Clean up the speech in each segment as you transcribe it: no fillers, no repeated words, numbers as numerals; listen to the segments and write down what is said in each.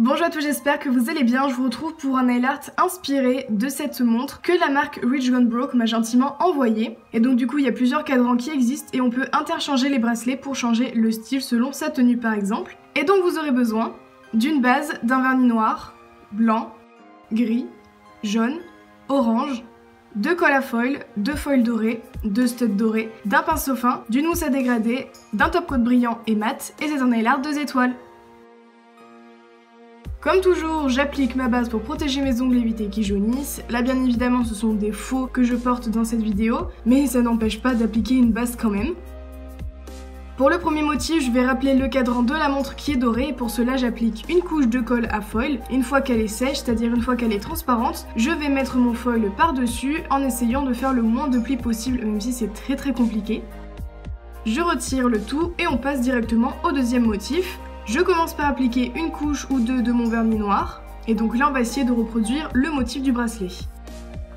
Bonjour à tous, j'espère que vous allez bien. Je vous retrouve pour un nail art inspiré de cette montre que la marque Rich Gone Broke m'a gentiment envoyée. Et donc du coup il y a plusieurs cadrans qui existent et on peut interchanger les bracelets pour changer le style selon sa tenue par exemple. Et donc vous aurez besoin d'une base, d'un vernis noir, blanc, gris, jaune, orange, de colle à foil, de foil doré, de studs dorés, d'un pinceau fin, d'une mousse à dégrader, d'un top coat brillant et mat, et c'est un nail art 2 étoiles. Comme toujours, j'applique ma base pour protéger mes ongles et éviter qu'ils jaunissent. Là bien évidemment ce sont des faux que je porte dans cette vidéo, mais ça n'empêche pas d'appliquer une base quand même. Pour le premier motif, je vais rappeler le cadran de la montre qui est doré et pour cela j'applique une couche de colle à foil. Une fois qu'elle est sèche, c'est-à-dire une fois qu'elle est transparente, je vais mettre mon foil par-dessus en essayant de faire le moins de plis possible, même si c'est très compliqué. Je retire le tout et on passe directement au deuxième motif. Je commence par appliquer une couche ou deux de mon vernis noir, et donc là on va essayer de reproduire le motif du bracelet.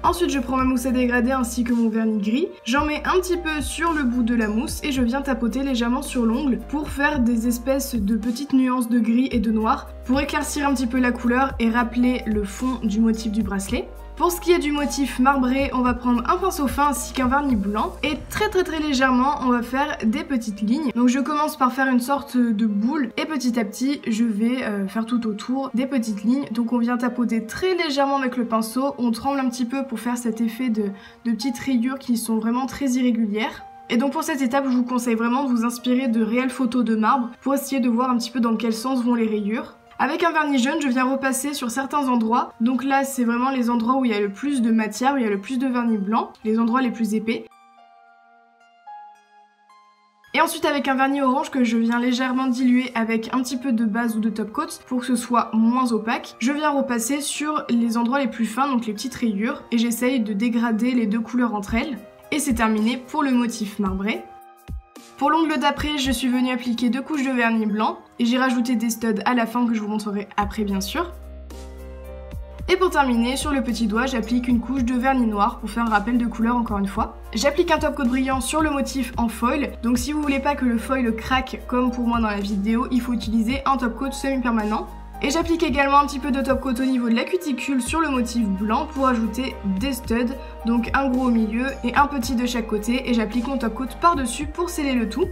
Ensuite je prends ma mousse à dégrader ainsi que mon vernis gris, j'en mets un petit peu sur le bout de la mousse et je viens tapoter légèrement sur l'ongle pour faire des espèces de petites nuances de gris et de noir pour éclaircir un petit peu la couleur et rappeler le fond du motif du bracelet. Pour ce qui est du motif marbré, on va prendre un pinceau fin ainsi qu'un vernis blanc et très légèrement on va faire des petites lignes. Donc je commence par faire une sorte de boule et petit à petit je vais faire tout autour des petites lignes. Donc on vient tapoter très légèrement avec le pinceau, on tremble un petit peu pour faire cet effet de petites rayures qui sont vraiment très irrégulières. Et donc pour cette étape, je vous conseille vraiment de vous inspirer de réelles photos de marbre pour essayer de voir un petit peu dans quel sens vont les rayures. Avec un vernis jaune, je viens repasser sur certains endroits. Donc là, c'est vraiment les endroits où il y a le plus de matière, où il y a le plus de vernis blanc, les endroits les plus épais. Et ensuite avec un vernis orange que je viens légèrement diluer avec un petit peu de base ou de top coat pour que ce soit moins opaque, je viens repasser sur les endroits les plus fins, donc les petites rayures, et j'essaye de dégrader les deux couleurs entre elles. Et c'est terminé pour le motif marbré. Pour l'ongle d'après, je suis venue appliquer 2 couches de vernis blanc et j'ai rajouté des studs à la fin que je vous montrerai après bien sûr. Et pour terminer, sur le petit doigt, j'applique une couche de vernis noir pour faire un rappel de couleur encore une fois. J'applique un top coat brillant sur le motif en foil, donc si vous voulez pas que le foil craque comme pour moi dans la vidéo, il faut utiliser un top coat semi-permanent. Et j'applique également un petit peu de top coat au niveau de la cuticule sur le motif blanc pour ajouter des studs, donc un gros au milieu et un petit de chaque côté, et j'applique mon top coat par-dessus pour sceller le tout.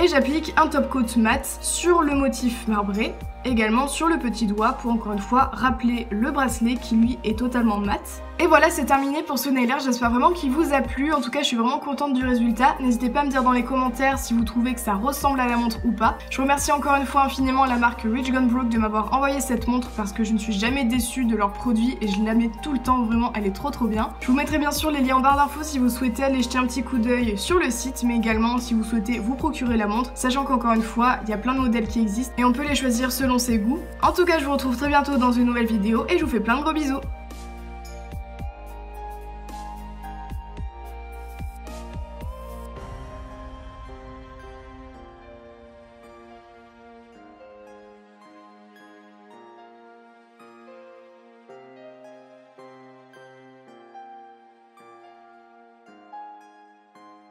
Et j'applique un top coat mat sur le motif marbré, également sur le petit doigt pour encore une fois rappeler le bracelet qui lui est totalement mat. Et voilà, c'est terminé pour ce nail art, j'espère vraiment qu'il vous a plu. En tout cas je suis vraiment contente du résultat. N'hésitez pas à me dire dans les commentaires si vous trouvez que ça ressemble à la montre ou pas. Je remercie encore une fois infiniment la marque Rich Gone Broke de m'avoir envoyé cette montre parce que je ne suis jamais déçue de leurs produits et je la mets tout le temps, vraiment elle est trop bien. Je vous mettrai bien sûr les liens en barre d'infos si vous souhaitez aller jeter un petit coup d'œil sur le site, mais également si vous souhaitez vous procurer la montre, sachant qu'encore une fois il y a plein de modèles qui existent et on peut les choisir selon ses goûts. En tout cas je vous retrouve très bientôt dans une nouvelle vidéo et je vous fais plein de gros bisous.